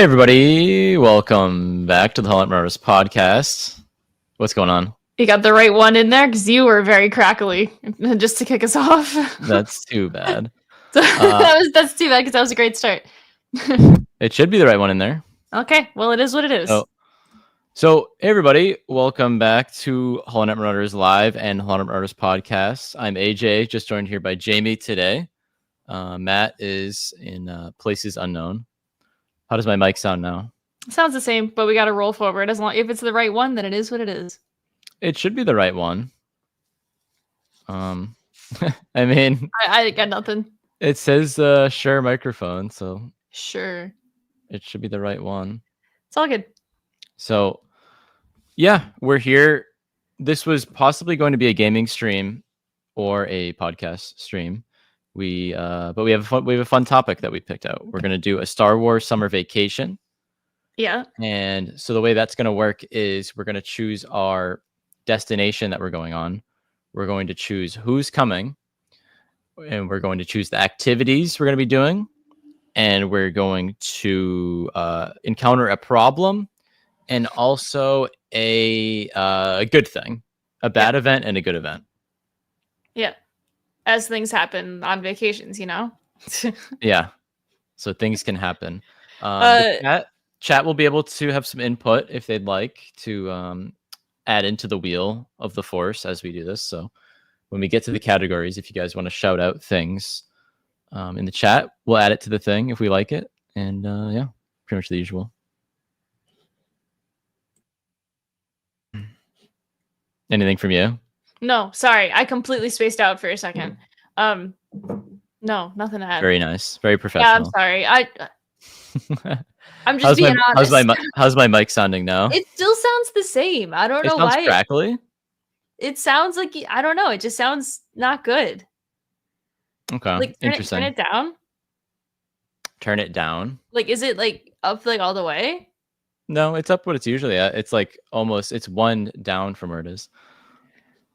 Hey everybody, welcome back to the Holland Murders podcast. What's going on? You got the right one in there because you were very crackly just to kick us off. That's too bad. That's too bad because that was a great start. It should be the right one in there. Okay, well it is what it is. So hey everybody, welcome back to Holland Murders Live and Holland Murders podcast. I'm AJ, just joined here by Jamie today. Matt is in places unknown. How does my mic sound now? Sounds the same, but we got to roll forward. As long if it's the right one, then it is what it is. It should be the right one. I mean, I got nothing. It says share microphone, so sure, it should be the right one. It's all good. So, yeah, we're here. This was possibly going to be a gaming stream or a podcast stream. But we have a fun topic that we picked out. We're going to do a Star Wars summer vacation. Yeah. And so the way that's going to work is we're going to choose our destination that we're going on. We're going to choose who's coming, and we're going to choose the activities we're going to be doing, and we're going to encounter a problem and also a good thing, a bad event and a good event. Yeah. As things happen on vacations, you know? Yeah. So things can happen. Chat will be able to have some input if they'd like to add into the wheel of the Force as we do this. So when we get to the categories, if you guys want to shout out things in the chat, we'll add it to the thing if we like it. And yeah, pretty much the usual. Anything from you? No, sorry. I completely spaced out for a second. No, nothing to add. Very nice. Very professional. Yeah, I'm sorry. I'm just being honest. How's my mic sounding now? It still sounds the same. I don't know why. It sounds crackly? It sounds like, I don't know. It just sounds not good. Okay, like, interesting. Turn it down? Turn it down? Like, is it like up like all the way? No, it's up what it's usually at. It's like almost, it's one down from where it is.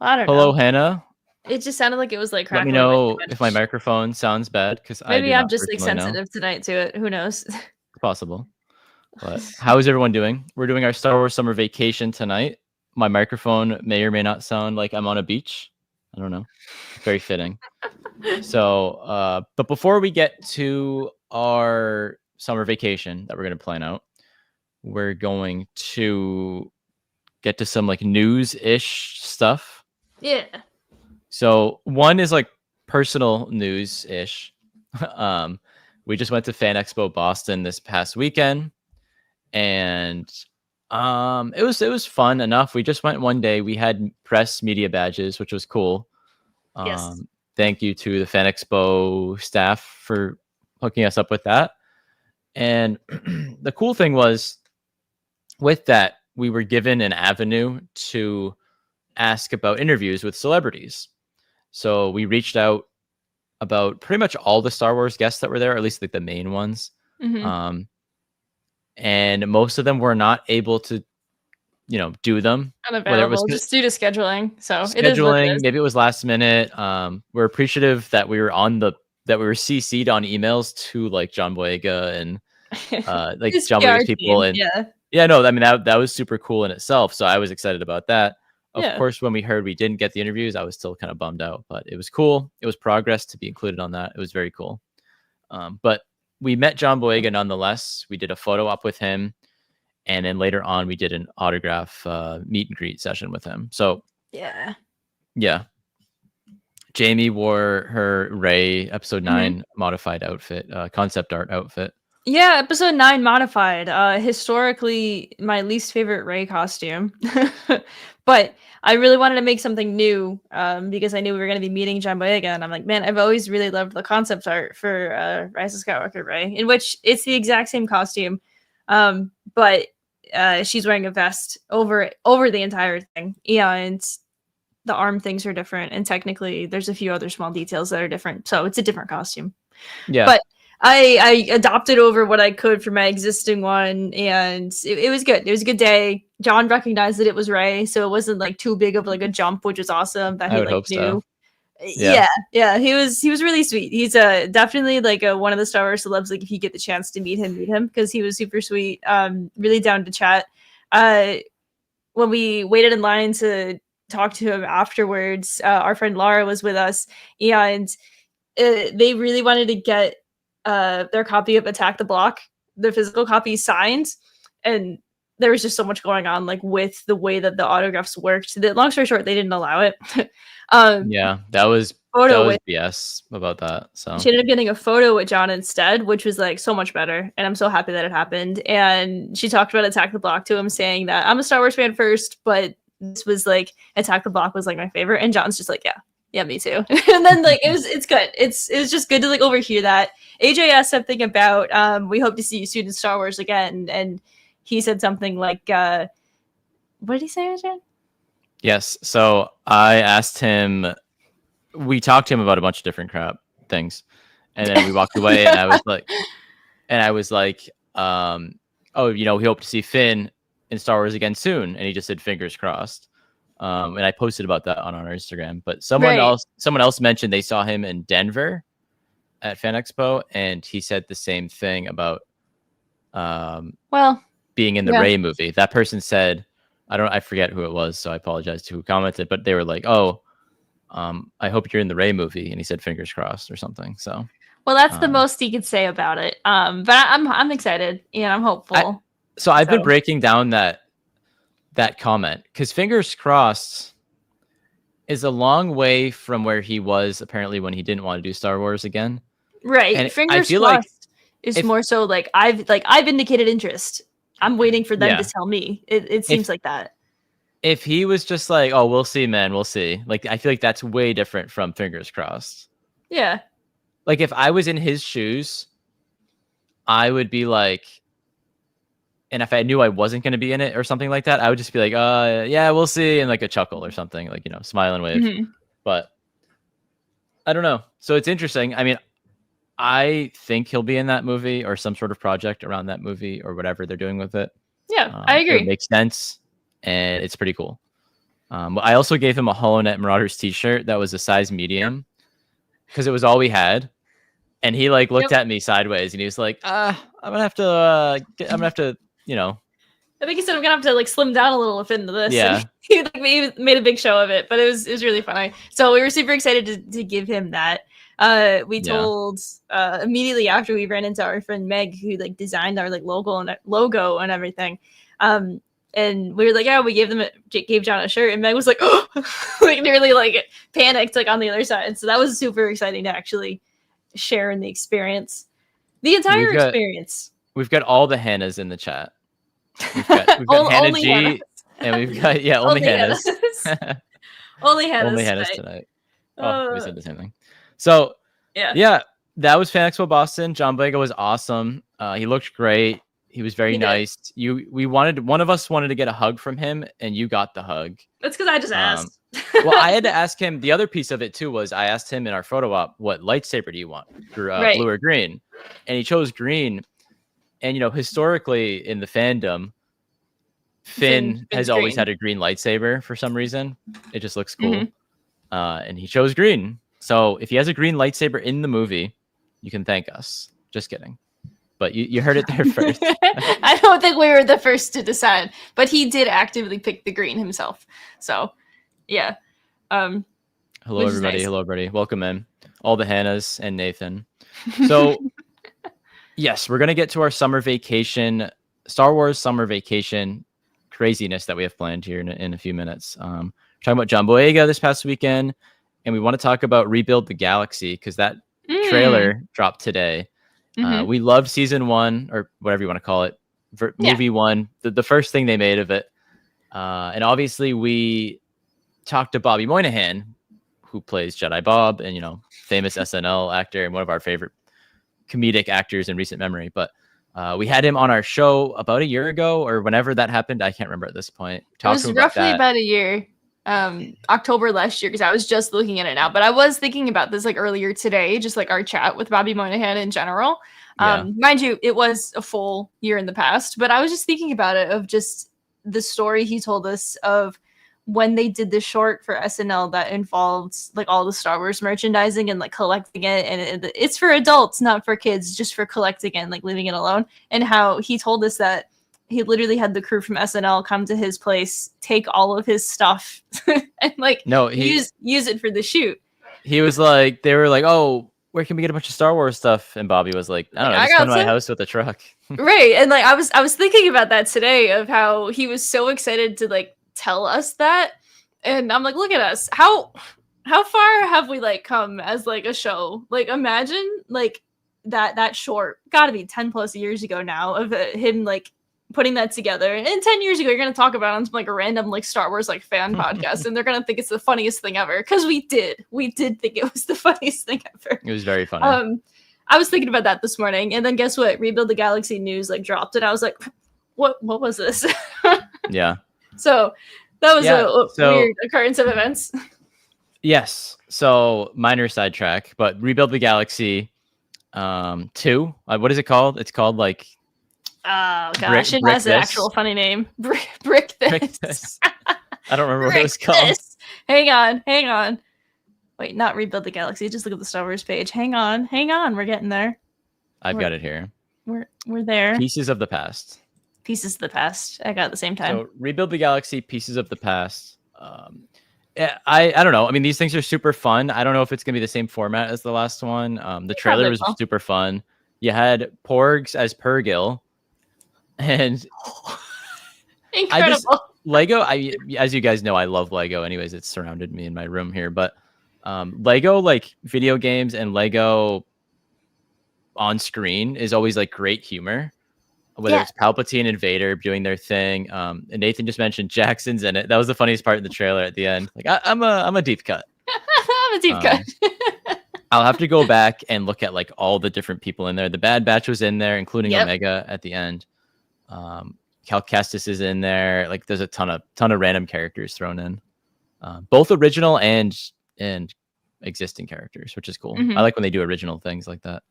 I don't know. Hello, Hannah. It just sounded like it was like crackling. Let me know if my microphone sounds bad, because maybe I'm just like sensitive tonight to it. Who knows? It's possible. But how is everyone doing? We're doing our Star Wars summer vacation tonight. My microphone may or may not sound like I'm on a beach. I don't know. Very fitting. So, but before we get to our summer vacation that we're going to plan out, we're going to get to some like news-ish stuff. Yeah. So one is like personal news-ish. We just went to Fan Expo Boston this past weekend, and it was fun enough. We just went one day. We had press media badges, which was cool. Yes. Thank you to the Fan Expo staff for hooking us up with that. And the cool thing was, with that, we were given an avenue to ask about interviews with celebrities. So we reached out about pretty much all the Star Wars guests that were there, at least like the main ones. Mm-hmm. And most of them were not able to, do them. Unavailable, just due to scheduling. So scheduling, maybe it was last minute. We're appreciative that we were CC'd on emails to like John Boyega and like John Boyega's people. And no, I mean that was super cool in itself. So I was excited about that. Of course, when we heard we didn't get the interviews, I was still kind of bummed out, but it was cool. It was progress to be included on that. It was very cool. But we met John Boyega nonetheless. We did a photo op with him. And then later on, we did an autograph meet and greet session with him. So yeah. Jamie wore her Rey episode 9 modified outfit, concept art outfit. Yeah, episode 9 modified. Historically, my least favorite Rey costume. But I really wanted to make something new because I knew we were going to be meeting John Boyega. And I'm like, man, I've always really loved the concept art for Rise of Skywalker Rey, in which it's the exact same costume. But she's wearing a vest over the entire thing. Yeah, and the arm things are different. And technically, there's a few other small details that are different. So it's a different costume. Yeah. But I adopted over what I could for my existing one, and it was good. It was a good day. John recognized that it was Rey, so it wasn't like too big of like a jump, which was awesome. That he like knew. Yeah. He was really sweet. He's definitely like one of the Star Wars celebs. Like if you get the chance to meet him because he was super sweet. Really down to chat. When we waited in line to talk to him afterwards, our friend Laura was with us, and they really wanted to get their copy of Attack the Block, the physical copy, signed, and there was just so much going on, like with the way that the autographs worked. Long story short, they didn't allow it. Yeah, that was BS about that. So she ended up getting a photo with John instead, which was like so much better, and I'm so happy that it happened. And she talked about Attack the Block to him, saying that I'm a Star Wars fan first, but this was like Attack the Block was like my favorite. And John's just like, yeah, me too. And then like it's good. It was just good to like overhear that. AJ asked something about we hope to see you soon in Star Wars again, and he said something like what did he say, AJ? Yes. So I asked him, we talked to him about a bunch of different crap things, and then we walked away and I was like, oh, we hope to see Finn in Star Wars again soon. And he just said fingers crossed. And I posted about that on our Instagram, but someone else mentioned they saw him in Denver at Fan Expo, and he said the same thing about being in the Rey movie. That person said, I forget who it was, so I apologize to who commented, but they were like, oh, I hope you're in the Rey movie, and he said fingers crossed or something. So well, that's the most he could say about it. But I'm excited and I'm hopeful. I've been breaking down that comment, because fingers crossed is a long way from where he was apparently when he didn't want to do Star Wars again. Right. And fingers crossed is more so like I've indicated interest. I'm waiting for them to tell me. It seems like that. If he was just like, oh, we'll see, man, we'll see. Like, I feel like that's way different from fingers crossed. Yeah. Like, if I was in his shoes, I would be like, and if I knew I wasn't going to be in it or something like that, I would just be like, yeah, we'll see. And like a chuckle or something, like, smile and wave. Mm-hmm. But I don't know. So it's interesting. I mean, I think he'll be in that movie or some sort of project around that movie or whatever they're doing with it. Yeah, I agree. It makes sense. And it's pretty cool. I also gave him a HoloNet Marauders t-shirt that was a size medium because it was all we had. And he like looked at me sideways and he was like, I'm gonna have to, I think he said I'm gonna have to like slim down a little to fit into this. Yeah. He like made a big show of it, but it was really funny. So we were super excited to give him that. We told immediately after we ran into our friend Meg, who like designed our like logo and everything. And we were like, we gave John a shirt, and Meg was like, oh, like nearly like panicked like on the other side. So that was super exciting to actually share in the experience, the entire experience. We've got all the Hannahs in the chat. We've got Hannah G, Hannahs. And we've got only Hannahs. Only Hannahs. Only Hannahs tonight. Oh, we said the same thing. So yeah, that was Fan Expo Boston. John Boyega was awesome. He looked great. He was very nice. One of us wanted to get a hug from him, and you got the hug. That's because I just asked. Well, I had to ask him. The other piece of it too was I asked him in our photo op, what lightsaber do you want, blue or green? And he chose green. And historically in the fandom, Finn has always had a green lightsaber for some reason. It just looks cool. Mm-hmm. And he chose green. So if he has a green lightsaber in the movie, you can thank us. Just kidding. But you heard it there first. I don't think we were the first to decide, but he did actively pick the green himself. So, yeah. Hello, everybody. Nice. Hello, everybody. Welcome in. All the Hannahs and Nathan. So, yes, we're going to get to our summer vacation, Star Wars summer vacation craziness that we have planned here in a few minutes. We're talking about John Boyega this past weekend, and we want to talk about Rebuild the Galaxy because that trailer dropped today. Mm-hmm. We loved season 1 or whatever you want to call it, movie 1, the first thing they made of it. And obviously we talked to Bobby Moynihan, who plays Jedi Bob and, famous SNL actor and one of our favorite comedic actors in recent memory. But we had him on our show about a year ago or whenever that happened. I can't remember at this point. It was roughly about a year. October last year, because I was just looking at it now, but I was thinking about this like earlier today, just like our chat with Bobby Moynihan in general. Mind you, it was a full year in the past, but I was just thinking about it, of just the story he told us of when they did the short for SNL that involved like all the Star Wars merchandising and like collecting it, and it's for adults, not for kids, just for collecting it and like leaving it alone. And how he told us that he literally had the crew from SNL come to his place, take all of his stuff, and like use it for the shoot. He was like, they were like, oh, where can we get a bunch of Star Wars stuff? And Bobby was like, I don't know, just come to my house with a truck. Right. And like I was thinking about that today, of how he was so excited to like tell us that. And I'm like, look at us. How far have we like come as like a show? Like imagine like that short, gotta be 10 plus years ago now, of him like putting that together. And 10 years ago, you're going to talk about it on like a random like Star Wars like fan podcast, and they're going to think it's the funniest thing ever. Because we did think it was the funniest thing ever. It was very funny. I was thinking about that this morning, and then guess what? Rebuild the Galaxy news like dropped, and I was like, what was this? Yeah. So that was a weird occurrence of events. Yes. So minor sidetrack, but Rebuild the Galaxy 2. What is it called? It's called like, oh gosh, it has an actual funny name. Brick this. I don't remember what it was called. This. Hang on. Wait, not Rebuild the Galaxy. Just look at the Star Wars page. Hang on. We're getting there. I've got it here. We're there. Pieces of the Past. Pieces of the Past. I got it at the same time. So Rebuild the Galaxy, Pieces of the Past. I don't know. I mean, these things are super fun. I don't know if it's gonna be the same format as the last one. The trailer was super fun. You had Porgs as Purrgil. And incredible. Lego, as you guys know, I love Lego. Anyways, it's surrounded me in my room here. But Lego, like video games and Lego on screen, is always like great humor. Whether it's Palpatine and Vader doing their thing. And Nathan just mentioned Jackson's in it. That was the funniest part in the trailer at the end. Like I'm a deep cut. I'm a deep cut. I'll have to go back and look at like all the different people in there. The Bad Batch was in there, including Omega at the end. Cal Kestis is in there. Like there's a ton of random characters thrown in, both original and existing characters, which is cool. I like when they do original things like that.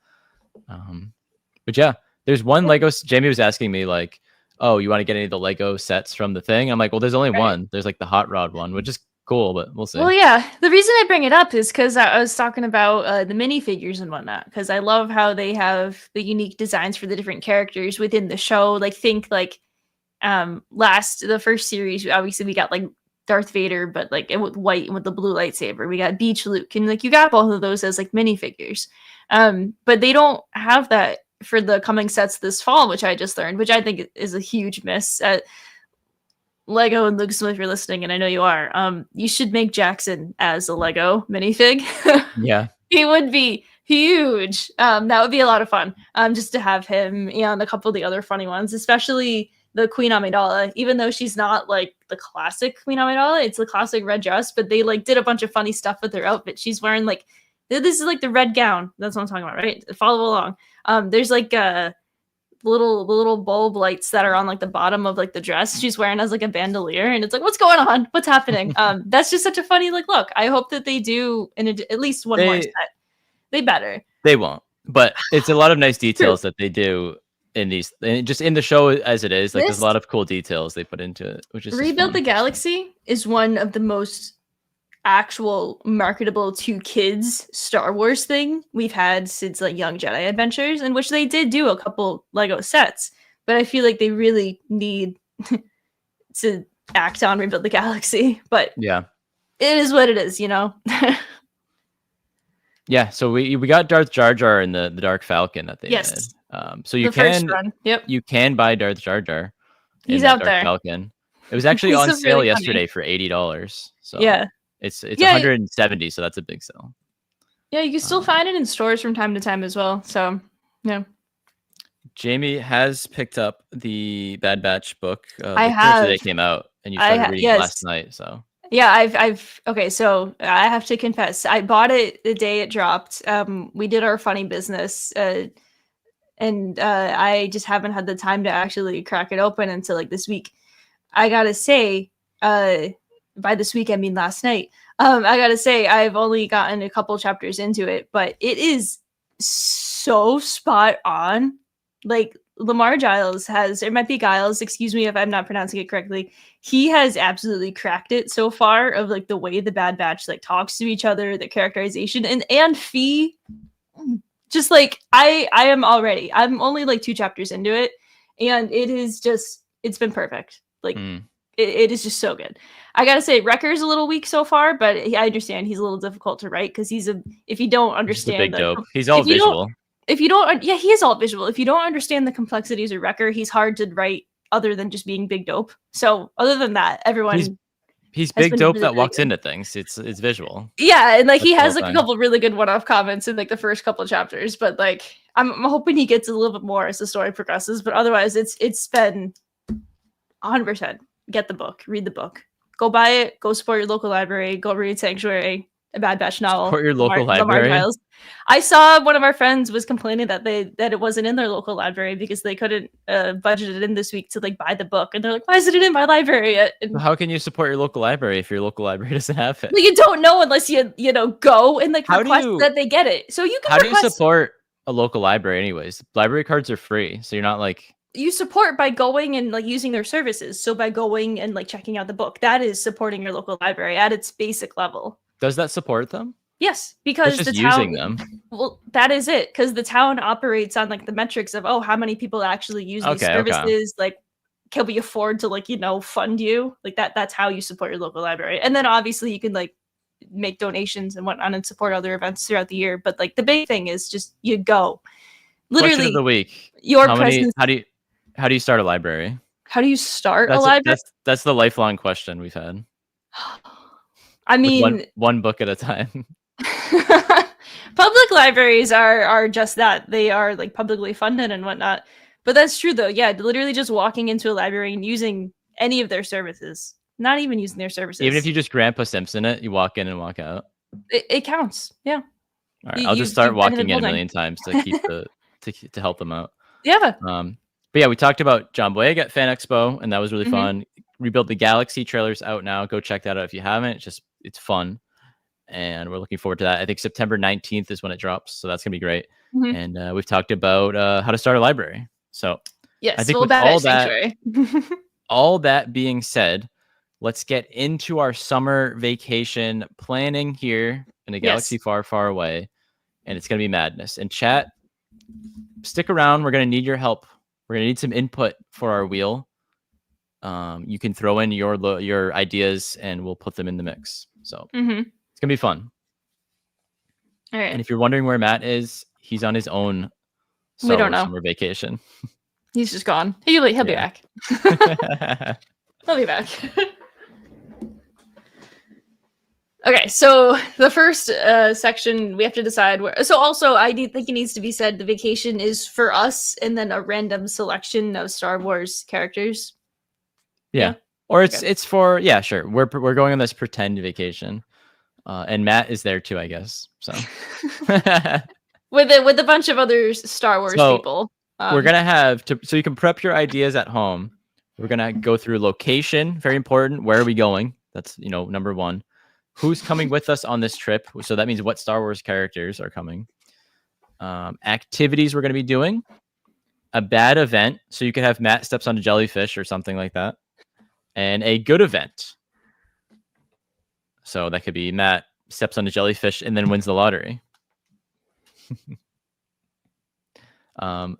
But yeah, there's one Lego. Jamie was asking me like, oh, you want to get any of the Lego sets from the thing? I'm like, well, there's only one. There's like the Hot Rod one, which is cool, but we'll see. Well, yeah, the reason I bring it up is because I was talking about the minifigures and whatnot, because I love how they have the unique designs for the different characters within the show. Like think like the first series, obviously we got like Darth Vader, but like with white and with the blue lightsaber. We got Beach Luke, and like you got both of those as like minifigures. But they don't have that for the coming sets this fall, which I just learned, which I think is a huge miss. Lego and Lucasfilm, if you're listening, and I know you are, you should make Jackson as a Lego minifig. Yeah. He would be huge. That would be a lot of fun. Just to have him and a couple of the other funny ones, especially the Queen Amidala, even though she's not like the classic Queen Amidala, it's the classic red dress, but they like did a bunch of funny stuff with her outfit. She's wearing like, this is like the red gown. That's what I'm talking about, right? Follow along. There's like little bulb lights that are on like the bottom of like the dress she's wearing as like a bandolier, and it's like, what's going on? What's happening? That's just such a funny like look. I hope that they do at least one more set. They better. They won't, but it's a lot of nice details that they do in these, and just in the show as it is. Like there's a lot of cool details they put into it, which is Rebuild the Galaxy is one of the most actual marketable to kids Star Wars thing we've had since like Young Jedi Adventures, in which they did do a couple Lego sets, but I feel like they really need to act on Rebuild the Galaxy. But yeah, it is what it is, you know. Yeah, so we got Darth Jar Jar in the Dark Falcon that they did. So you can buy Darth Jar Jar. He's out Dark there. Falcon. It was actually on sale yesterday for $80. So yeah, it's $170, so that's a big sale. Yeah, you can still find it in stores from time to time as well. So yeah. Jamie has picked up the Bad Batch book. I have. They came out, and you started reading it last night. So yeah, I've okay. So I have to confess, I bought it the day it dropped. We did our funny business, and I just haven't had the time to actually crack it open until like this week. I gotta say, by this week I mean last night. I gotta say I've only gotten a couple chapters into it, but it is so spot on. Like Lamar Giles has, it might be Giles, excuse me if I'm not pronouncing it correctly. He has absolutely cracked it so far of like the way the Bad Batch like talks to each other, the characterization, and Fee. Just like I'm only like 2 chapters into it, and it is just, it's been perfect. Like it is just so good. I gotta say, Wrecker's a little weak so far, but I understand he's a little difficult to write because if you don't understand he's all visual. If you don't, yeah, he is all visual. If you don't understand the complexities of Wrecker, he's hard to write other than just being big dope. So other than that, everyone he's big dope that walks into things. It's visual. Yeah, and like he has like a couple really good one-off comments in like the first couple of chapters, but like I'm hoping he gets a little bit more as the story progresses. But otherwise, it's been 100%. Get the book, read the book, go buy it, go support your local library, go read Sanctuary, a Bad Batch novel. Support your local library. I saw one of our friends was complaining that it wasn't in their local library because they couldn't budget it in this week to like buy the book, and they're like, "Why isn't it in my library yet?" And how can you support your local library if your local library doesn't have it? Well, you don't know unless you go and like request that they get it. So you can. How do you support a local library, anyways? Library cards are free, so you're not like. You support by going and like using their services. So by going and like checking out the book, that is supporting your local library at its basic level. Does that support them? Yes, because the town using them. Well, that is it. Because the town operates on like the metrics of how many people actually use these services. Okay. Like, can we afford to fund you? Like that. That's how you support your local library. And then obviously you can like make donations and whatnot and support other events throughout the year. But like the big thing is just you go. Literally, question of the week. Your presence. How do you start a library? How do you start a library? That's the lifelong question we've had. I mean, one book at a time. Public libraries are just that. They are like publicly funded and whatnot. But that's true though. Yeah, literally just walking into a library and using any of their services. Not even using their services. Even if you just Grandpa Simpson it, you walk in and walk out. It counts. Yeah. All right, I'll just start walking in a million times to keep to help them out. Yeah. But yeah, we talked about John Boyega at Fan Expo, and that was really fun. Rebuild the Galaxy trailer's out now. Go check that out if you haven't. It's fun, and we're looking forward to that. I think September 19th is when it drops, so that's gonna be great. And we've talked about how to start a library. So yes, I think with all that being said, let's get into our summer vacation planning here in a galaxy far, far away, and it's gonna be madness. And chat, stick around. We're gonna need your help. We're gonna need some input for our wheel. You can throw in your ideas, and we'll put them in the mix. So it's gonna be fun. All right. And if you're wondering where Matt is, he's on his own. We don't know. Summer vacation. He's just gone. He'll be back. He'll be back. Okay, so the first section we have to decide where. So also, think it needs to be said the vacation is for us, and then a random selection of Star Wars characters. Yeah. Or it's for sure. We're going on this pretend vacation, and Matt is there too, I guess. So with a bunch of other Star Wars people. We're gonna have so you can prep your ideas at home. We're gonna go through location, very important. Where are we going? That's number one. Who's coming with us on this trip? So that means what Star Wars characters are coming. Activities we're going to be doing. A bad event. So you could have Matt steps on a jellyfish or something like that. And a good event. So that could be Matt steps on a jellyfish and then wins the lottery.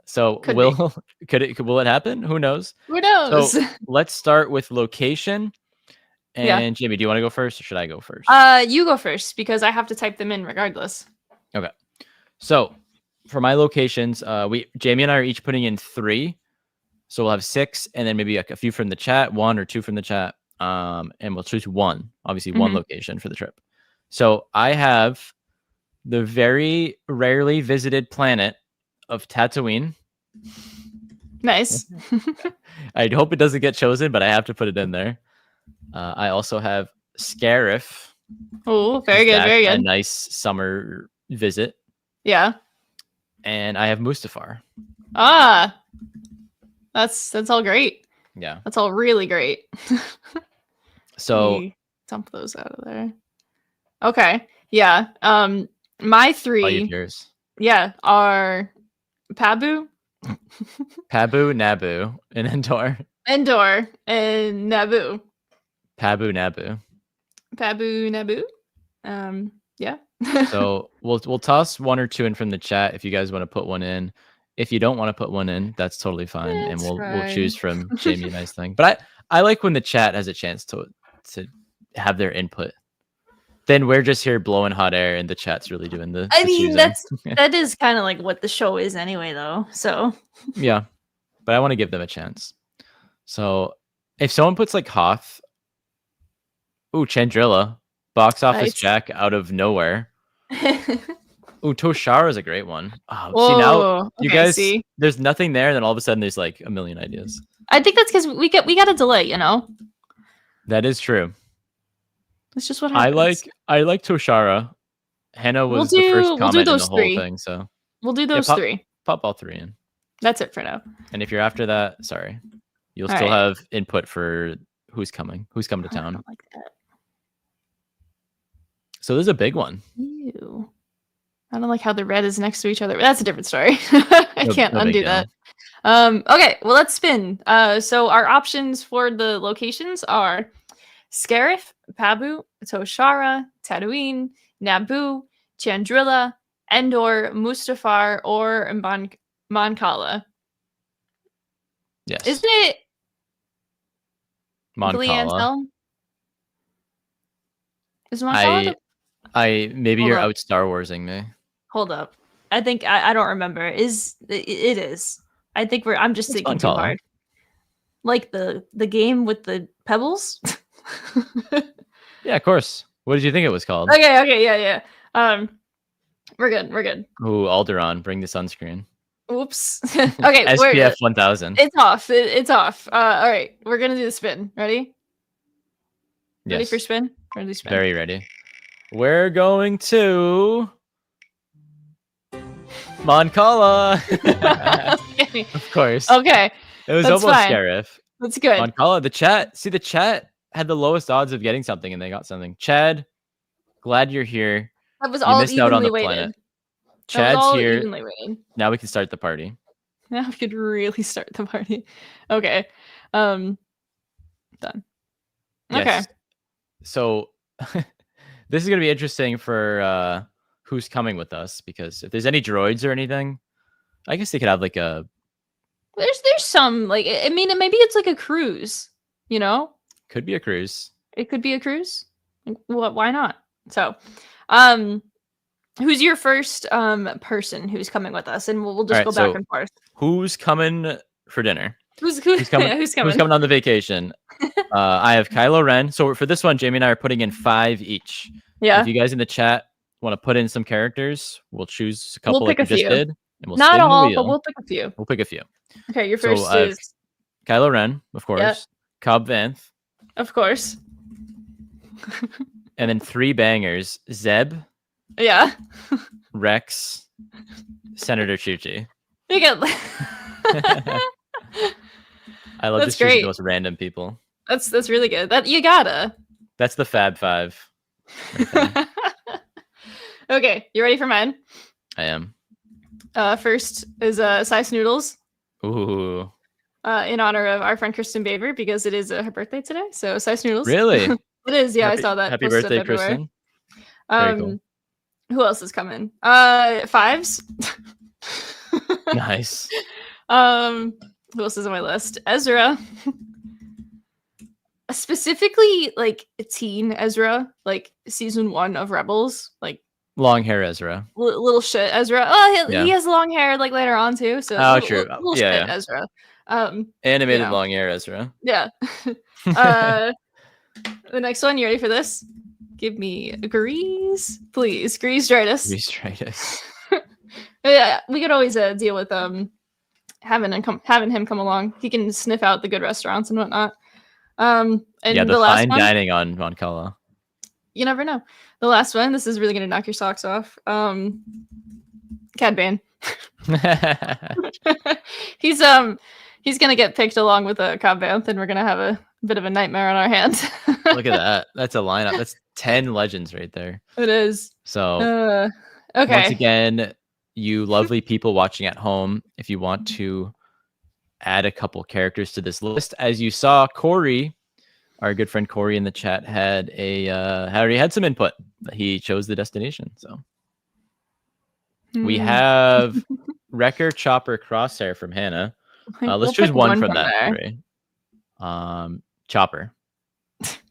So will it happen? Who knows? Who knows? So let's start with location. And Jamie, do you want to go first or should I go first? You go first because I have to type them in regardless. Okay. So for my locations, Jamie and I are each putting in 3. So we'll have 6 and then maybe a few from the chat, 1 or 2 from the chat. And we'll choose one location for the trip. So I have the very rarely visited planet of Tatooine. Nice. I hope it doesn't get chosen, but I have to put it in there. I also have Scarif. Oh, very good, very good. A nice summer visit. Yeah. And I have Mustafar. That's all great. Yeah. That's all really great. So dump those out of there. Okay. Yeah. My 3 yours. Yeah, are Pabu, Pabu, Nabu, and Endor. Endor and Naboo. Pabu, Nabu. Pabu, Naboo. Yeah. So we'll toss 1 or 2 in from the chat if you guys want to put one in. If you don't want to put one in, that's totally fine, and we'll choose from Jamie and I's thing. But I like when the chat has a chance to have their input. Then we're just here blowing hot air, and the chat's really doing the. I mean, that is kind of like what the show is anyway, though. So yeah, but I want to give them a chance. So if someone puts like Hoth, ooh, Chandrilla, box office Jack out of nowhere. Ooh, Toshara is a great one. Oh, whoa, see now, you guys, there's nothing there, and then all of a sudden there's like a million ideas. I think that's because we got a delay, you know. That is true. It's just what happens. I like Toshara. Hannah was the first comment in the whole thing, so we'll do those 3. Pop all 3 in. That's it for now. And if you're after that, sorry, you'll still have input for who's coming to town. I don't like that. So this is a big one. Ew. I don't like how the red is next to each other. That's a different story. I can't undo that. Okay, well, let's spin. So our options for the locations are Scarif, Pabu, Toshara, Tatooine, Naboo, Chandrilla, Endor, Mustafar, or Mon Cala. Yes. Isn't it Mon Cala? Is Mon Cala? Maybe you're out Star Warsing me. Hold up. I think I don't remember. It is. I think I'm just thinking too hard. Like the game with the pebbles? Yeah, of course. What did you think it was called? Okay, yeah. We're good. Ooh, Alderaan, bring the sunscreen. Oops. Okay, SPF 1000. It's off. It's off. All right, we're gonna do the spin. Ready? Yes. Ready for spin? Ready to spin? Very ready. We're going to Mon Cala. Of course. Okay. It was almost Scarif. That's good. Mon Cala. The chat had the lowest odds of getting something, and they got something. Chad, glad you're here. That was all evenly weighted. You missed out on the planet. Chad's here. Now we can start the party. Now we could really start the party. Okay. Done. Yes. Okay. So this is gonna be interesting for who's coming with us, because if there's any droids or anything, I guess they could have like a. There's some like, I mean, maybe it's like a cruise, you know. Could be a cruise. It could be a cruise. Why not? So, who's your first person who's coming with us, and we'll just go back and forth. Who's coming for dinner? Who's coming? Who's coming on the vacation? I have Kylo Ren. So for this one, Jamie and I are putting in 5 each. Yeah. If you guys in the chat want to put in some characters, we'll choose a couple like we just did, and we'll not spin all, the wheel. but we'll pick a few. We'll pick a few. Okay, your first is Kylo Ren, of course. Yep. Cobb Vanth, of course. And then 3 bangers: Zeb. Yeah. Rex. Senator Chuchi. You get. I love just choosing the most random people. That's really good. That you gotta. That's the Fab 5. Okay, you ready for mine? I am. First is Sice Noodles. Ooh. In honor of our friend Kristen Baver, because it is her birthday today. So Sice Noodles. Really? It is. Yeah, I saw that. Happy birthday, Kristen. Very cool. Who else is coming? 5s. Nice. Who else is on my list? Ezra. Specifically, like teen Ezra, like season 1 of Rebels, like long hair Ezra. Little shit Ezra. Oh, he has long hair like later on too. So true. Little shit Ezra. Animated long hair Ezra. Yeah. The next one, you ready for this? Give me Grease, please. Grease Dritus. Grease Dritus. Yeah, we could always deal with having him come along. He can sniff out the good restaurants and whatnot. And the last fine one, dining on Mon Cala. You never know. The last one, this is really gonna knock your socks off. Cad Bane. He's gonna get picked along with Cobb Vanth, and we're gonna have a bit of a nightmare on our hands. Look at that. That's a lineup. That's 10 legends right there. It is. So okay. Once again, you lovely people watching at home, if you want to add a couple characters to this list, as you saw, Corey, our good friend Corey in the chat, had already had some input. He chose the destination, so we have Wrecker, Chopper, Crosshair from Hannah. Let's choose one from that three. Chopper.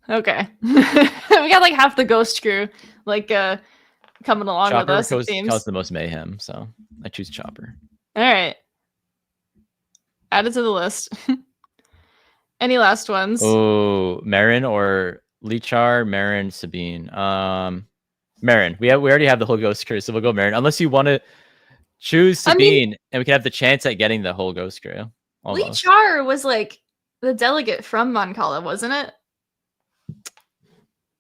Okay. We got like half the ghost crew like coming along Chopper with us. Causes the most mayhem, so I choose Chopper. All right. Add it to the list. Any last ones? Oh, Marin or Lichar, Marin, Sabine. Marin. We already have the whole ghost crew, so we'll go Marin. Unless you want to choose Sabine, and we can have the chance at getting the whole ghost crew. Almost. Lichar was like the delegate from Mon Cala, wasn't it?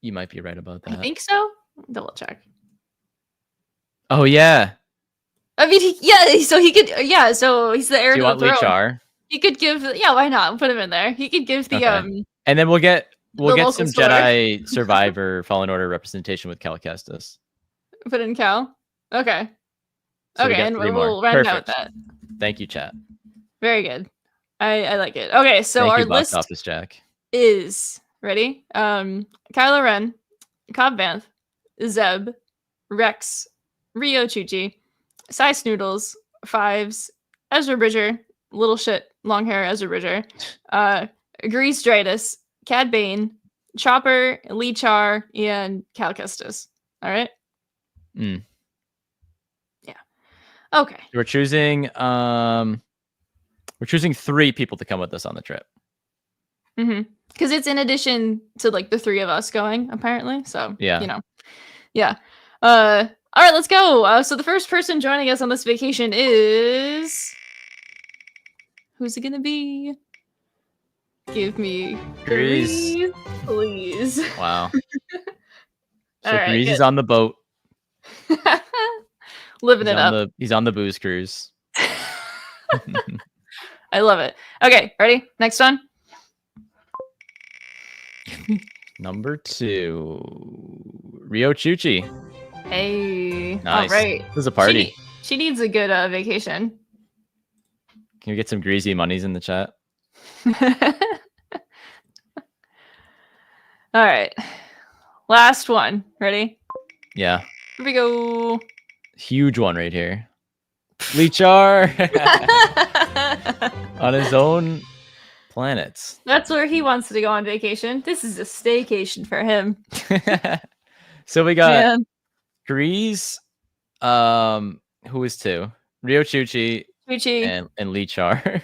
You might be right about that. I think so. Double check. Oh yeah. I mean, so he could. Yeah, so he's the heir to the throne. Lichar? He could give. Yeah, why not? Put him in there. He could give the And then we'll get some store. Jedi Survivor Fallen Order representation with Cal Kestis. Put in Cal. Okay. So okay, and we'll round out that. Thank you, chat. Very good. I like it. Okay, so our list Office Jack is ready. Kylo Ren, Cobb Vanth, Zeb, Rex, Rio Chuchi, Sai Snoodles, Fives, Ezra Bridger, little shit, long hair Ezra Bridger, Grease Dritus, Cad Bane, Chopper, Lichar, and Cal Kestis. All right. Yeah. Okay. We're choosing 3 people to come with us on the trip. Because it's in addition to like the 3 of us going, apparently. So yeah. All right, let's go. So the first person joining us on this vacation is who's it gonna be? Give me Grease, please. Wow. So Grease is on the boat. Living it up. He's on the booze cruise. I love it. Okay, ready? Next one. Number 2, Rio Chuchi. Hey, nice. All right. This is a party. She needs a good vacation. Can we get some greasy monies in the chat? All right. Last one. Ready? Yeah. Here we go. Huge one right here. Lichar on his own planets. That's where he wants to go on vacation. This is a staycation for him. So we got Grease, who is 2? Rio Chuchi and Lichar.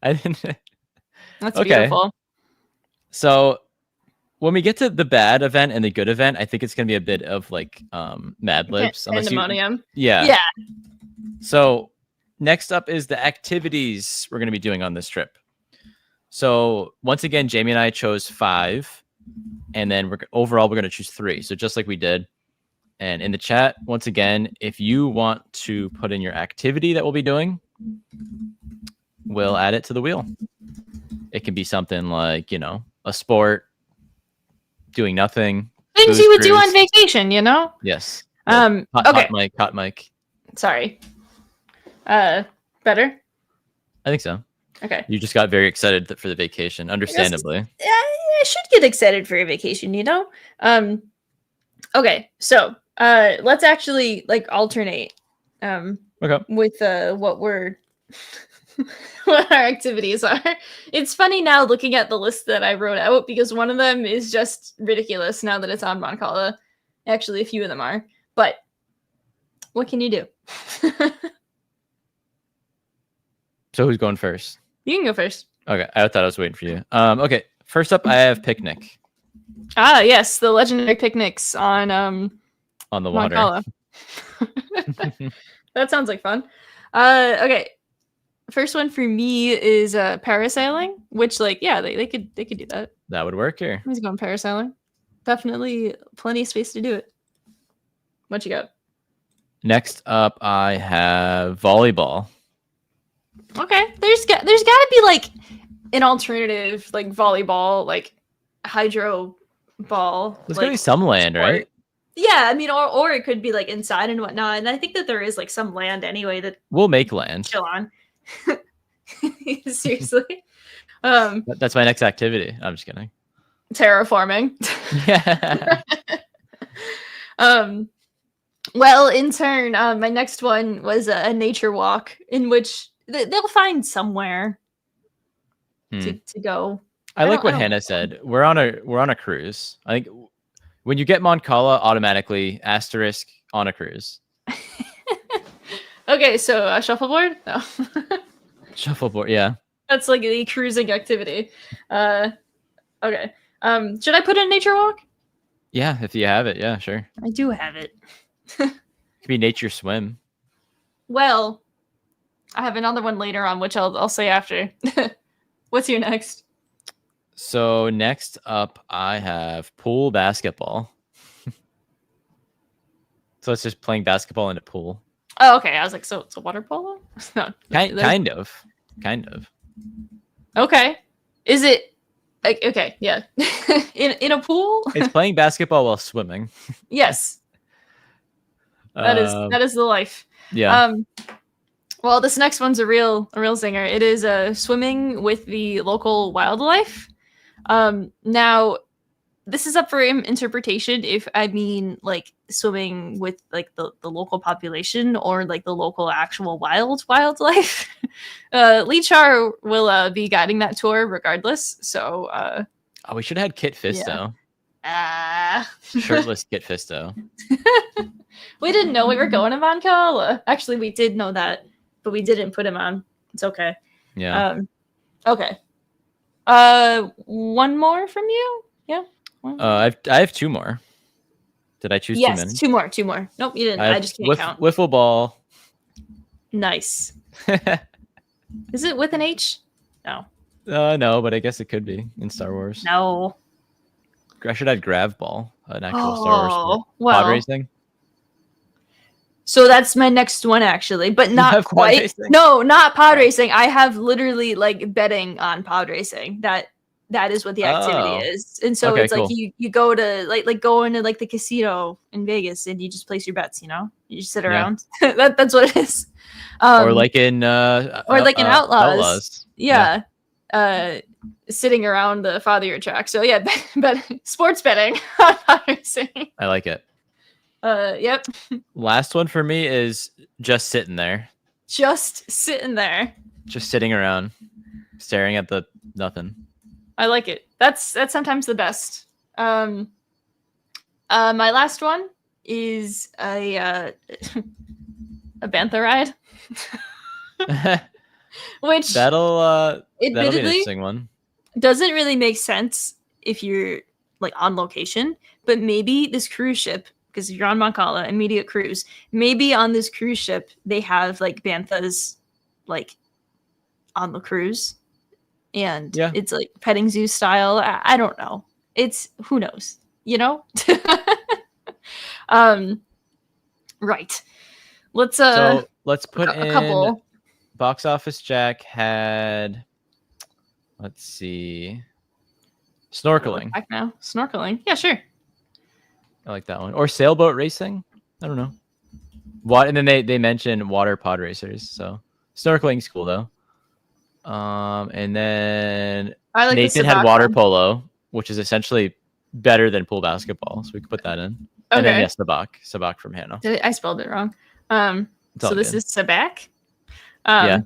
That's beautiful. So when we get to the bad event and the good event, I think it's gonna be a bit of like Mad Libs. Pandemonium. Yeah. So next up is the activities we're gonna be doing on this trip. So once again, Jamie and I chose 5, and then overall we're gonna choose 3. So just like we did. And in the chat, once again, if you want to put in your activity that we'll be doing, we'll add it to the wheel. It can be something like, a sport, doing nothing. Things you would do on vacation, Yes. Okay. Hot mic. Sorry. Better? I think so. Okay. You just got very excited for the vacation, understandably. I should get excited for a vacation, Okay, so let's actually alternate with what what our activities are. It's funny now looking at the list that I wrote out because one of them is just ridiculous now that it's on Mon Cala. Actually, a few of them are, but what can you do? So who's going first? You can go first. Okay, I thought I was waiting for you. Okay, first up I have picnic. Ah, yes, the legendary picnics on the water. Mon Cala. That sounds like fun. Okay. First one for me is parasailing, which they could do that. That would work here. He's going parasailing. Definitely plenty of space to do it. What you got? Next up I have volleyball. Okay. There's got to be an alternative volleyball, hydro ball. There's gonna be some land, right? Yeah, I mean, or it could be like inside and whatnot. And I think that there is like some land anyway that we'll make land. Chill on. Seriously. That's my next activity. I'm just kidding. Terraforming. Yeah. Well, in turn, my next one was a nature walk in which they'll find somewhere to go. I like what Hannah said. We're on a cruise. I think when you get Moncala, automatically asterisk on a cruise. Okay, so shuffleboard? No. Shuffleboard, yeah. That's like the cruising activity. Okay. Should I put in nature walk? Yeah, if you have it, yeah, sure. I do have it. It could be nature swim. Well, I have another one later on, which I'll say after. What's your next? So next up, I have pool basketball. So it's just playing basketball in a pool. Oh, okay. I was like, so it's a water polo? No, kind of. Okay. Is it okay? Yeah. in a pool? It's playing basketball while swimming. Yes. That is the life. Yeah. Well, this next one's a real zinger. It is swimming with the local wildlife. Now, this is up for interpretation. If I mean like swimming with like the local population or like the local actual wildlife. Lichar will be guiding that tour regardless. So, we should have had Kit Fisto. Yeah. Shirtless Kit Fisto. We didn't know we were going to Moncala. Actually, we did know that, but we didn't put him on. It's okay. Yeah. Okay. One more from you? Yeah. I have two more. Did I choose too many? Yes, two more. Nope, you didn't. I just can't count. Wiffle ball. Nice. Is it with an H? No. No, but I guess it could be in Star Wars. No. I should add Grav Ball, an actual Star Wars pod racing. So that's my next one, actually, but not quite. No, not pod racing. I have literally like betting on pod racing. That is what the activity is, and so it's like you go to like go into like the casino in Vegas and you just place your bets. You just sit around. That's what it is. Or like in Outlaws. Yeah. Sitting around the father track. So yeah, sports betting on pod racing. I like it. Yep. Last one for me is just sitting there. Just sitting there. Just sitting around, staring at the nothing. I like it. That's sometimes the best. My last one is a bantha ride. Which that'll be an interesting one. Doesn't really make sense if you're like on location, but maybe this cruise ship, because if you're on Moncala, immediate cruise, maybe on this cruise ship they have like banthas like on the cruise, and it's like petting zoo style. I don't know. It's who knows, Right. Let's put in a couple. Box Office Jack had, let's see, snorkeling. Back now, snorkeling. Yeah, sure. I like that one. Or sailboat racing. I don't know. What? And then they mentioned water pod racers. So snorkeling's cool though. And then Nathan had water polo, which is essentially better than pool basketball. So we could put that in. Okay. And then Sabak from Hannah. I spelled it wrong. So this is Sabak. Yeah.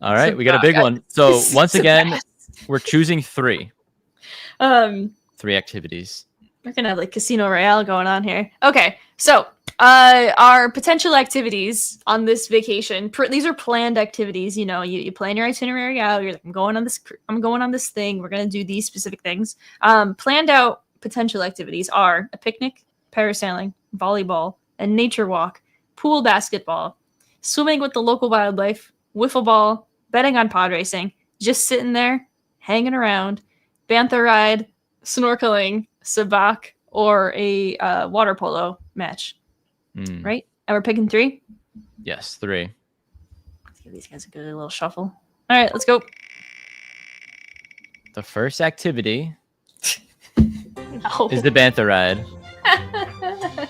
All right, we got a big one. So once again, we're choosing three. Three activities. We're gonna have like Casino Royale going on here. Okay, so our potential activities on this vacation. These are planned activities. You plan your itinerary out. You're like, I'm going on this thing. We're gonna do these specific things. Planned out potential activities are a picnic, parasailing, volleyball, a nature walk, pool basketball, swimming with the local wildlife, wiffle ball, betting on pod racing, just sitting there, hanging around, bantha ride, snorkeling, sabak, or a water polo match. Right? And we're picking 3? Yes, 3. Let's give these guys a good little shuffle. All right, let's go. The first activity No. Is the Bantha ride.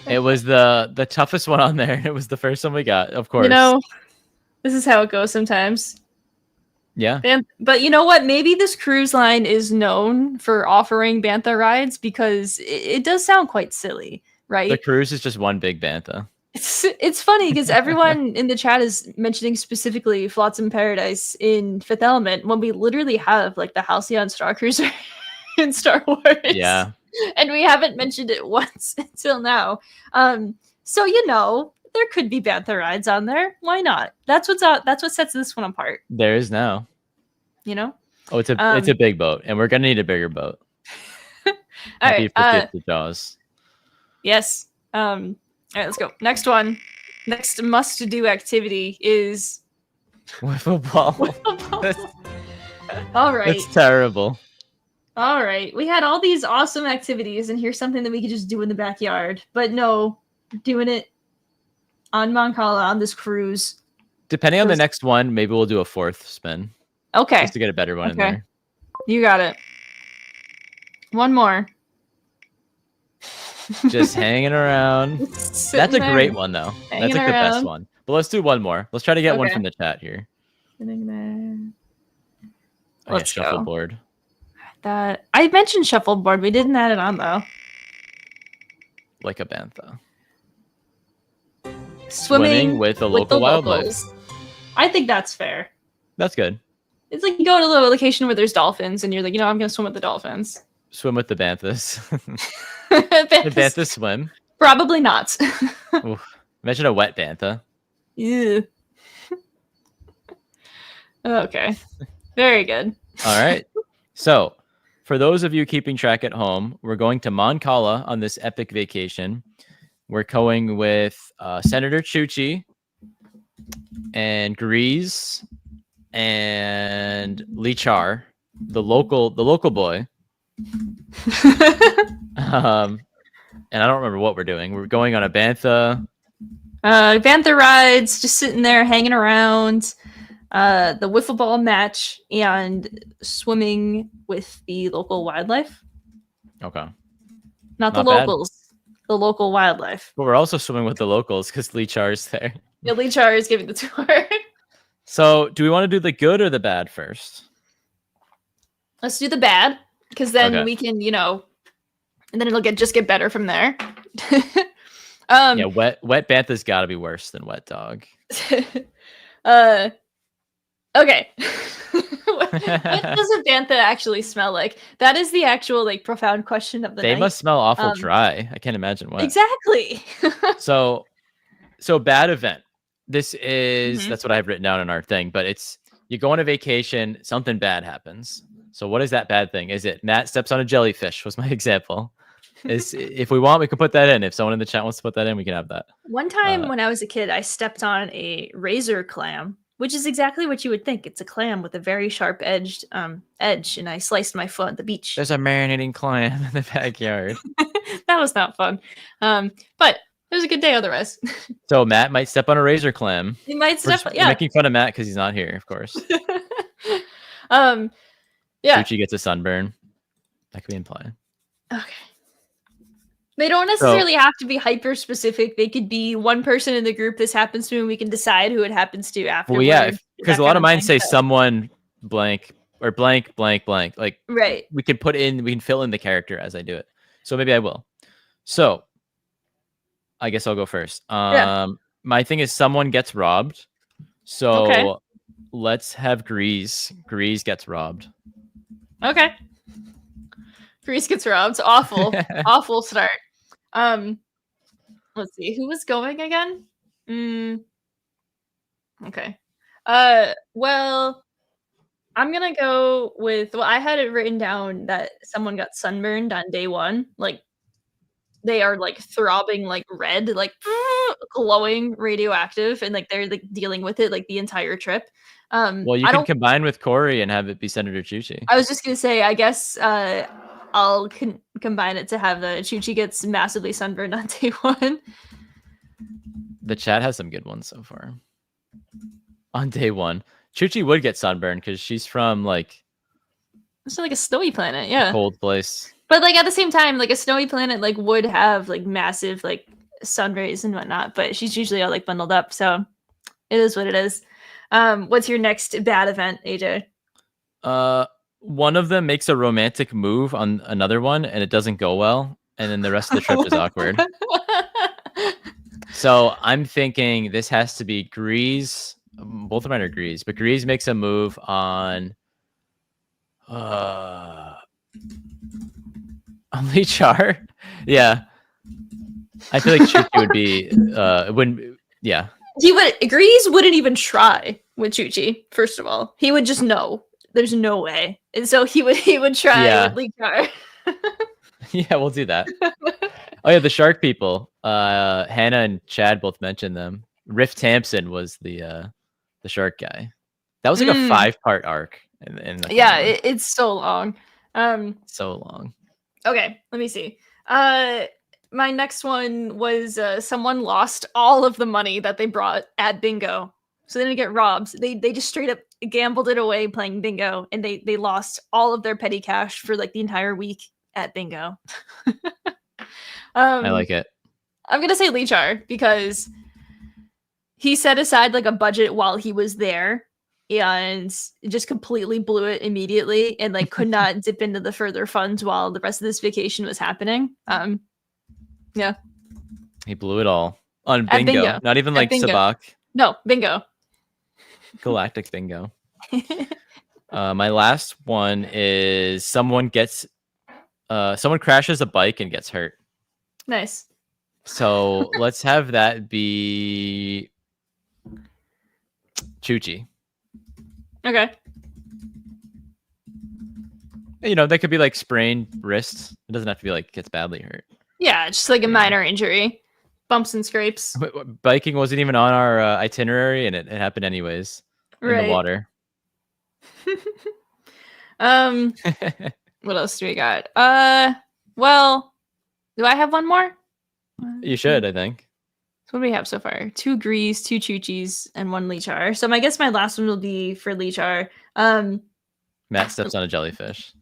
It was the toughest one on there. It was the first one we got, of course. You know, this is how it goes sometimes. Yeah. But you know what? Maybe this cruise line is known for offering Bantha rides because it does sound quite silly, right? The cruise is just one big Bantha. It's funny because everyone in the chat is mentioning specifically Flotsam Paradise in Fifth Element when we literally have like the Halcyon Star Cruiser in Star Wars. Yeah. And we haven't mentioned it once until now. So you know, there could be Bantha rides on there. Why not? That's what sets this one apart. There is now. You know? Oh, it's a big boat, and we're gonna need a bigger boat. All right, to Jaws. Yes. All right, let's go. Next one. Next must-do activity is wiffle ball. All right. It's terrible. All right. We had all these awesome activities, and here's something that we could just do in the backyard. But no, we're doing it on Mon Cala on this cruise. Depending on the next one, maybe we'll do a fourth spin. Okay. Just to get a better one in there. You got it. One more. Just hanging around. That's a great one, though. That's like the best one. But let's do one more. Let's try to get one from the chat here. Sitting there. Oh, yeah, shuffleboard. That I mentioned shuffleboard. We didn't add it on though. Like a Bantha. Swimming with a local wildlife. I think that's fair. That's good. It's like you go to a location where there's dolphins, and you're like, you know, I'm gonna swim with the dolphins. Swim with the Banthas. The Bantha swim? Probably not. Imagine a wet Bantha. Yeah. Okay. Very good. All right. So, for those of you keeping track at home, we're going to Mon Cala on this epic vacation. We're going with Senator Chuchi and Grease and Lichar, the local boy. And I don't remember what we're doing. We're going on a Bantha. Bantha rides, just sitting there hanging around. The wiffle ball match and swimming with the local wildlife. Okay. Not the locals. The local wildlife. But we're also swimming with the locals because Lichar's there. Yeah, Lichar is giving the tour. So, do we want to do the good or the bad first? Let's do the bad, because then we can, you know, and then it'll just get better from there. Yeah, wet Bantha's got to be worse than wet dog. Okay. What does a Bantha actually smell like? That is the actual like profound question of the night. They must smell awful dry. I can't imagine what. Exactly. So bad event. This is that's what I have written down in our thing, but it's you go on a vacation, something bad happens. So what is that bad thing? Is it Matt steps on a jellyfish was my example. Is if we want, we can put that in. If someone in the chat wants to put that in, we can have that. One time when I was a kid, I stepped on a razor clam, which is exactly what you would think. It's a clam with a very sharp edge, and I sliced my foot at the beach. There's a marinating clam in the backyard. That was not fun. But it was a good day otherwise. So Matt might step on a razor clam. He might step. We're making fun of Matt because he's not here, of course. Yeah. Gucci gets a sunburn. That could be implied. Okay. They don't necessarily have to be hyper specific. They could be one person in the group this happens to, and we can decide who it happens to after. Well, yeah, because a lot of mine say someone blank or blank blank blank. Like, right. We can fill in the character as I do it. So maybe I will. So I guess I'll go first. My thing is someone gets robbed. So let's have Grease. Grease gets robbed. Okay. Grease gets robbed. Awful. Awful start. Let's see. Who was going again? Okay. Well, I'm gonna go with I had it written down that someone got sunburned on day one. Like they are like throbbing like red, like glowing radioactive, and like they're like dealing with it like the entire trip. Well, you can combine with Corey and have it be Senator Chuchi. I was just gonna say, I guess I'll combine it to have the Chuchi gets massively sunburned on day one. The chat has some good ones so far. On day one, Chuchi would get sunburned because she's from like it's like a snowy planet, yeah, cold place. But like at the same time, like a snowy planet like would have like massive like sun rays and whatnot, but she's usually all like bundled up, so it is what it is. What's your next bad event, AJ? One of them makes a romantic move on another one and it doesn't go well, and then the rest of the trip is awkward. So I'm thinking this has to be Grease. Both of mine are Grease, but Grease makes a move on Lichar. Yeah. I feel like Chuchi would be wouldn't yeah. Grease wouldn't even try with Chuchi, first of all. He would just know. There's no way. And so he would try with Lichar. Yeah, we'll do that. Oh yeah, the shark people. Hannah and Chad both mentioned them. Riff Thompson was the shark guy. That was like a 5-part arc. Yeah, it's so long. So long. Okay, let me see. My next one was someone lost all of the money that they brought at bingo. So they didn't get robbed. They just straight up gambled it away playing bingo, and they lost all of their petty cash for like the entire week at bingo. I like it. I'm gonna say Lichar because he set aside like a budget while he was there and just completely blew it immediately and like could not dip into the further funds while the rest of this vacation was happening. Yeah. He blew it all on bingo. Not even like Sabak. No, bingo. Galactic bingo. My last one is someone crashes a bike and gets hurt. Nice. So let's have that be Chuchi. Okay. You know, that could be like sprained wrists. It doesn't have to be like gets badly hurt. Yeah, just like a minor injury. Bumps and scrapes. Biking wasn't even on our itinerary, and it happened anyways in the water. What else do we got? Well, do I have one more? You should, I think. So what do we have so far? 2 Grease, 2 Chuchis, and 1 Lichar. So I guess my last one will be for Lichar. Matt steps on a jellyfish.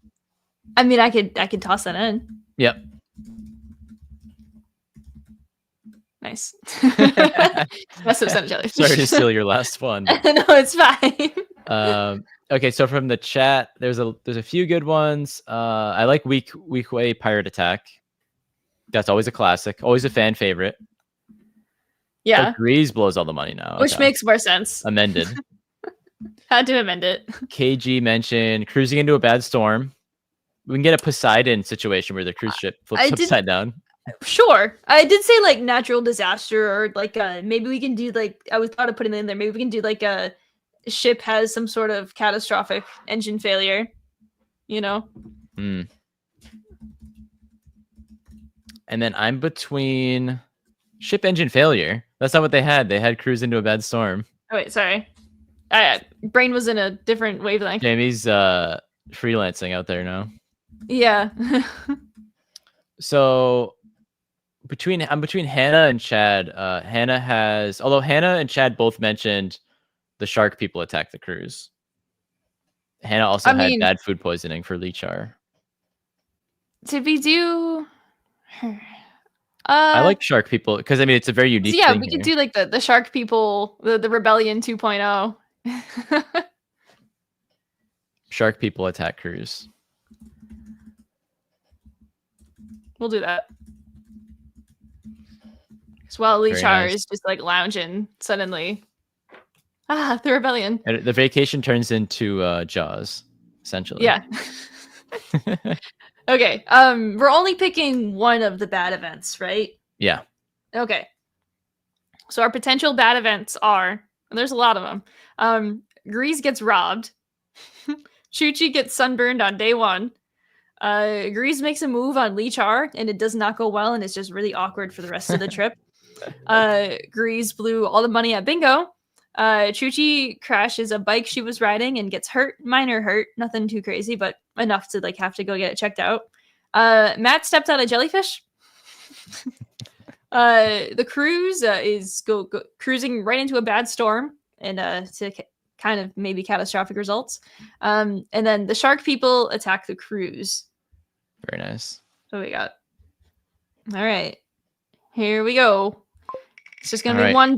I mean, I could toss that in. Yep. Nice. Matt steps on a jellyfish. Sorry to steal your last one. No, it's fine. Okay, so from the chat, there's a few good ones. I like Weak Way Pirate Attack. That's always a classic, always a fan favorite. Yeah. Grease blows all the money now. Which makes more sense. Amended. Had to amend it. KG mentioned cruising into a bad storm. We can get a Poseidon situation where the cruise ship flips upside down. Sure. I did say like natural disaster or like maybe we can do like I was thought of putting it in there. Maybe we can do like a ship has some sort of catastrophic engine failure. You know? And then I'm between ship engine failure. That's not what they had. They had cruise into a bad storm. Oh wait, sorry. Brain was in a different wavelength. Jamie's freelancing out there now. Yeah. So I'm between Hannah and Chad. Although Hannah and Chad both mentioned the shark people attack the cruise. Hannah also had bad food poisoning for Lichar. Did we do I like shark people because I mean it's a very unique thing. We could do like the shark people, the rebellion 2.0. Shark people attack cruise. We'll do that. As well, Lichar is just like lounging suddenly. The rebellion. And the vacation turns into Jaws, essentially. Yeah. Okay. We're only picking one of the bad events, right? Yeah. Okay. So our potential bad events are, and there's a lot of them. Grease gets robbed. Chuchi gets sunburned on day 1. Grease makes a move on Lichar, and it does not go well, and it's just really awkward for the rest of the trip. Grease blew all the money at bingo. Chuchi crashes a bike she was riding and gets hurt. Minor hurt, nothing too crazy, but enough to like have to go get it checked out. Matt stepped on a jellyfish. The cruise is go cruising right into a bad storm and to kind of maybe catastrophic results. And then the shark people attack the cruise. Very nice. What we got? All right. Here we go. It's just gonna be one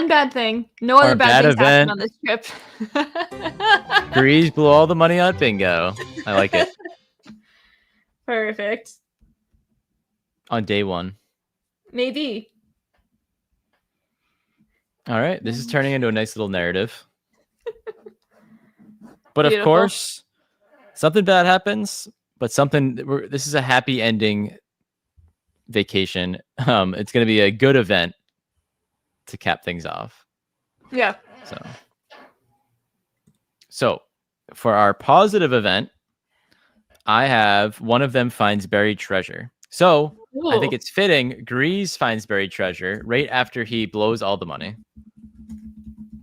bad thing. No other bad things happen on this trip. Grease blew all the money on bingo. I like it. Perfect. On day 1. Maybe. All right. This is turning into a nice little narrative. But of course, something bad happens, but this is a happy ending vacation. It's going to be a good event to cap things off. Yeah. So for our positive event, I have one of them finds buried treasure. So I think it's fitting. Grease finds buried treasure right after he blows all the money.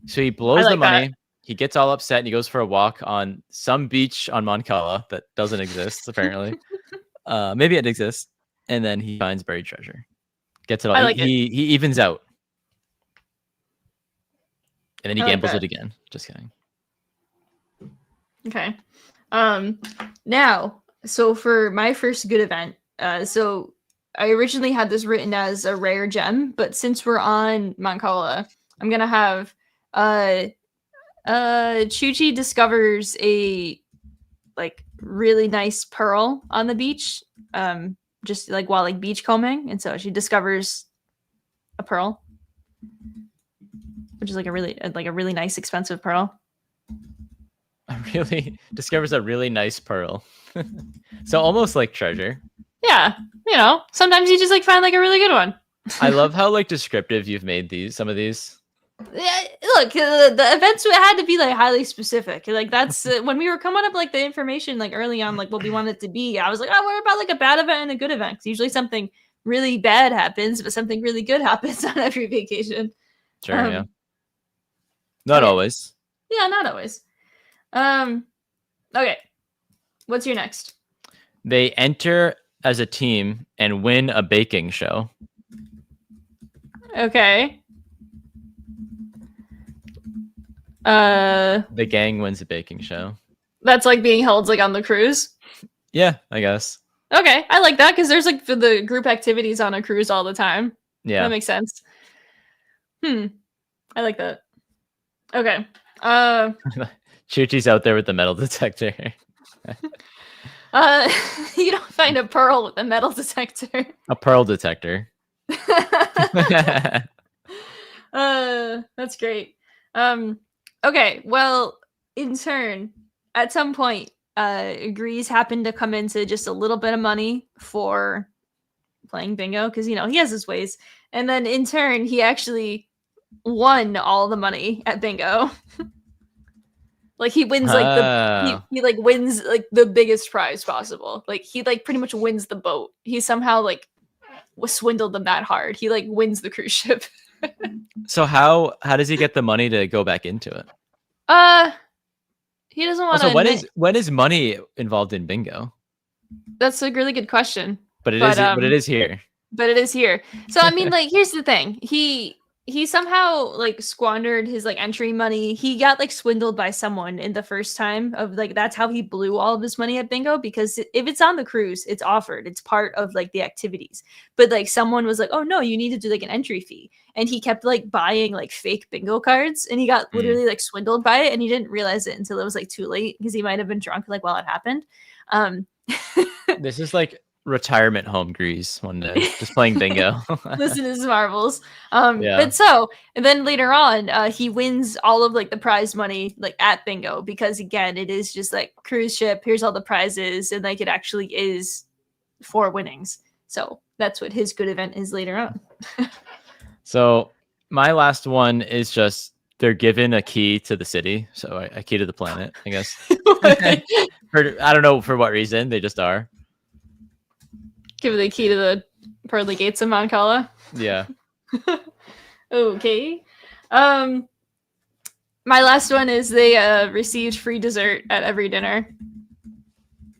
So he blows the money. He gets all upset and he goes for a walk on some beach on Mon Cala that doesn't exist, apparently. Maybe it exists. And then he finds buried treasure. Gets it all. He evens out. And then he gambles it again. Just kidding. Okay. Now, so for my first good event, so I originally had this written as a rare gem, but since we're on Mon Cala, I'm gonna have Chuchi discovers a like really nice pearl on the beach, just like while like beach combing, and so she discovers a pearl, which is like a really nice expensive pearl. Discovers a really nice pearl. So almost like treasure. Yeah, sometimes you just like find like a really good one. I love how like descriptive you've made some of these. Yeah, look, the events had to be like highly specific. Like that's when we were coming up like the information like early on, like what we wanted it to be. I was like, oh, we're about like a bad event and a good event. 'Cause usually something really bad happens, but something really good happens on every vacation. Sure, yeah. Not always. Yeah, not always. Okay. What's your next? They enter as a team and win a baking show. Okay. The gang wins a baking show. That's like being held like on the cruise? Yeah, I guess. Okay, I like that because there's like the group activities on a cruise all the time. Yeah. That makes sense. I like that. Okay. Chuchi's out there with the metal detector. You don't find a pearl with a metal detector. A pearl detector. That's great. Okay, well, in turn, at some point, Grease happened to come into just a little bit of money for playing bingo because he has his ways, and then in turn, he actually won all the money at bingo. Like he wins like he like wins like the biggest prize possible. Like he like pretty much wins the boat. He somehow like swindled them that hard. He like wins the cruise ship. So how does he get the money to go back into it? He doesn't want to. So when is money involved in bingo? That's a really good question. But it is here. But it is here. So I mean, like, here's the thing. He somehow like squandered his like entry money. He got like swindled by someone in the first time of like that's how he blew all of his money at bingo, because if it's on the cruise, it's offered. It's part of like the activities. But like someone was like, "Oh no, you need to do like an entry fee." And he kept like buying like fake bingo cards, and he got literally like swindled by it, and he didn't realize it until it was like too late because he might have been drunk like while it happened. This is like retirement home Grease one day, just playing bingo. Listen to his marbles. But so, and then later on, he wins all of like the prize money like at bingo, because again, it is just like cruise ship, here's all the prizes, and like it actually is 4 winnings. So that's what his good event is later on. So my last one is just they're given a key to the city, so a key to the planet, I guess. I don't know for what reason, they just are. Give the key to the pearly gates of Mon Cala. Yeah. Okay. My last one is they received free dessert at every dinner.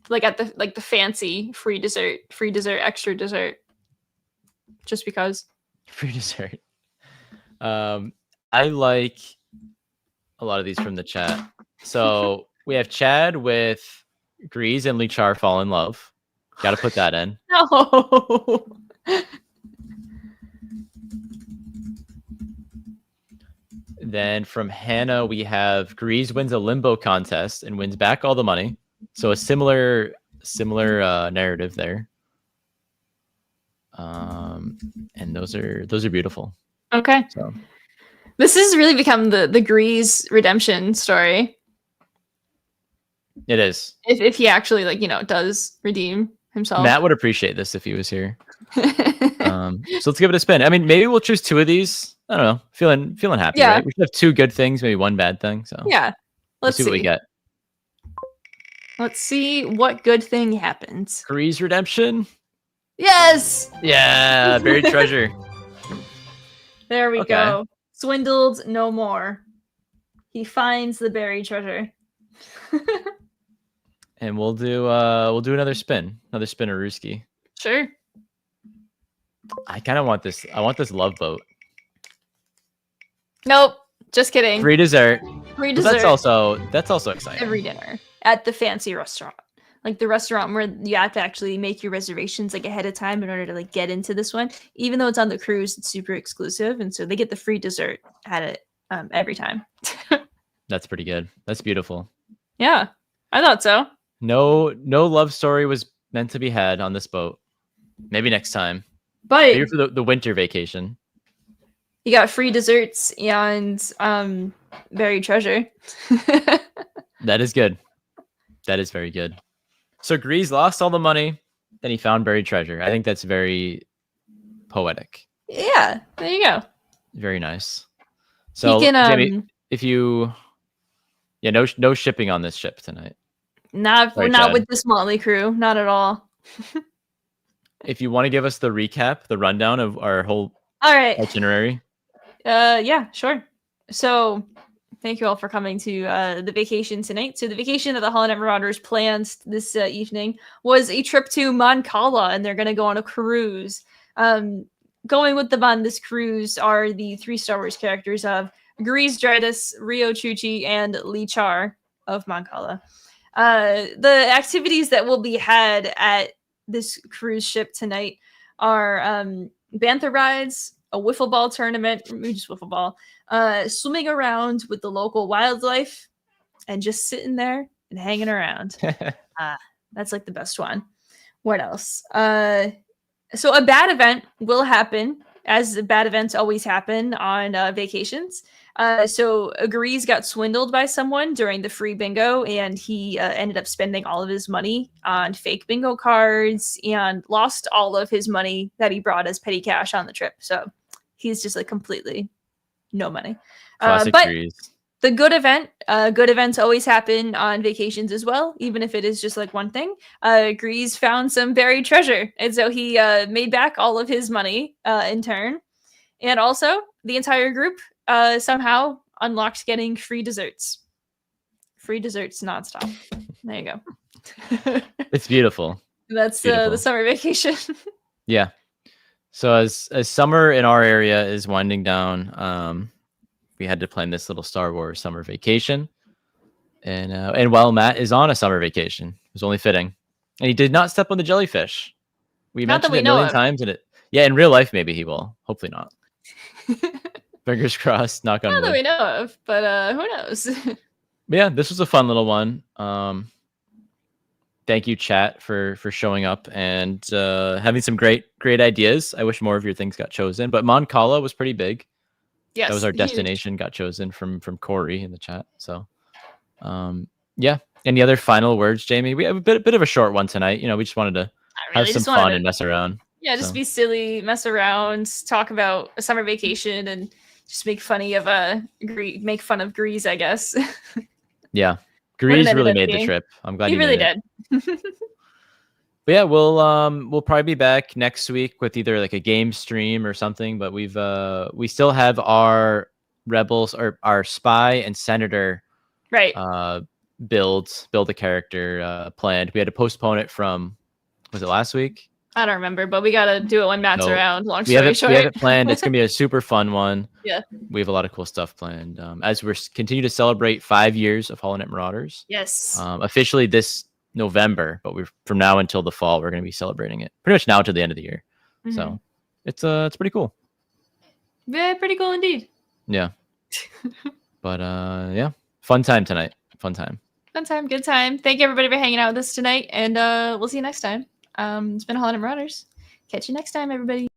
Like at the fancy free dessert, extra dessert. Just because. Free dessert. I like a lot of these from the chat. So we have Chad with Grease and Lichar fall in love. Got to put that in. No. Then from Hannah, we have Grease wins a limbo contest and wins back all the money. So a similar narrative there. And those are beautiful. Okay. So this has really become the Grease redemption story. It is. If he actually does redeem himself. Matt would appreciate this if he was here. So let's give it a spin. I mean, maybe we'll choose 2 of these. I don't know. Feeling happy, right? We should have 2 good things, maybe 1 bad thing. So yeah. Let's see what we get. Let's see what good thing happens. Grease redemption. Yes. Yeah, buried treasure. There we go. Swindled no more. He finds the buried treasure. And we'll do another spin. Another spinnerooski. Sure. I kind of want this. I want this love boat. Nope. Just kidding. Free dessert. Free dessert. That's also exciting. Every dinner at the fancy restaurant. Like the restaurant where you have to actually make your reservations ahead of time in order to get into this one. Even though it's on the cruise, it's super exclusive, and so they get the free dessert at it every time. That's pretty good. That's beautiful. Yeah, I thought so. No love story was meant to be had on this boat. Maybe next time. But maybe for the winter vacation. You got free desserts and buried treasure. That is good. That is very good. So Grease lost all the money, then he found buried treasure. I think that's very poetic. Yeah, there you go. Very nice. So Jamie, if you no shipping on this ship tonight. Not with this motley crew, not at all. If you want to give us the recap, the rundown of our whole itinerary. Yeah, sure. So thank you all for coming to the vacation tonight. So the vacation that the HoloNet Marauders planned this evening was a trip to Mancala, and they're going to go on a cruise. Going with them on this cruise are the 3 Star Wars characters of Grease Dreadus, Rio Chuchi, and Lee Char of Mancala. The activities that will be had at this cruise ship tonight are bantha rides, a wiffle ball tournament, just wiffle ball, swimming around with the local wildlife, and just sitting there and hanging around. That's the best one. What else? So a bad event will happen, as bad events always happen on vacations. So Grease got swindled by someone during the free bingo, and he ended up spending all of his money on fake bingo cards and lost all of his money that he brought as petty cash on the trip. So he's just completely no money. Classic but Grease. The good events always happen on vacations as well, even if it is just one thing. Grease found some buried treasure, and so he made back all of his money in turn. And also, the entire group somehow unlocked getting free desserts. Free desserts nonstop. There you go. It's beautiful. That's the summer vacation. Yeah. So as summer in our area is winding down, we had to plan this little Star Wars summer vacation. And while Matt is on a summer vacation, it was only fitting. And he did not step on the jellyfish. We mentioned it a million times, and in real life maybe he will. Hopefully not. Fingers crossed, knock on wood. Not that we know of, but who knows? But yeah, this was a fun little one. Thank you, chat, for showing up and having some great ideas. I wish more of your things got chosen, but Mancala was pretty big. Yes, that was our destination. Got chosen from Corey in the chat. So, yeah. Any other final words, Jamie? We have a bit of a short one tonight. We just wanted to have some fun and mess around. Yeah, just be silly, mess around, talk about a summer vacation, and just make fun of Grease, I guess. Yeah. Grease really made the trip. I'm glad he really did. But yeah, we'll probably be back next week with either a game stream or something. But we still have our rebels or our spy and senator build a character planned. We had to postpone it from, was it last week? I don't remember, but we gotta do it when Matt's around. Long story short, we have it planned. It's gonna be a super fun one. Yeah, we have a lot of cool stuff planned as we're continue to celebrate 5 years of HoloNet Marauders. Yes, officially this November, but from now until the fall, we're going to be celebrating it pretty much now to the end of the year. So it's pretty cool. Yeah, pretty cool indeed. Yeah. But yeah, fun time tonight. Fun time. Good time. Thank you everybody for hanging out with us tonight, and we'll see you next time. It's been Holland and Marauders. Catch you next time, everybody.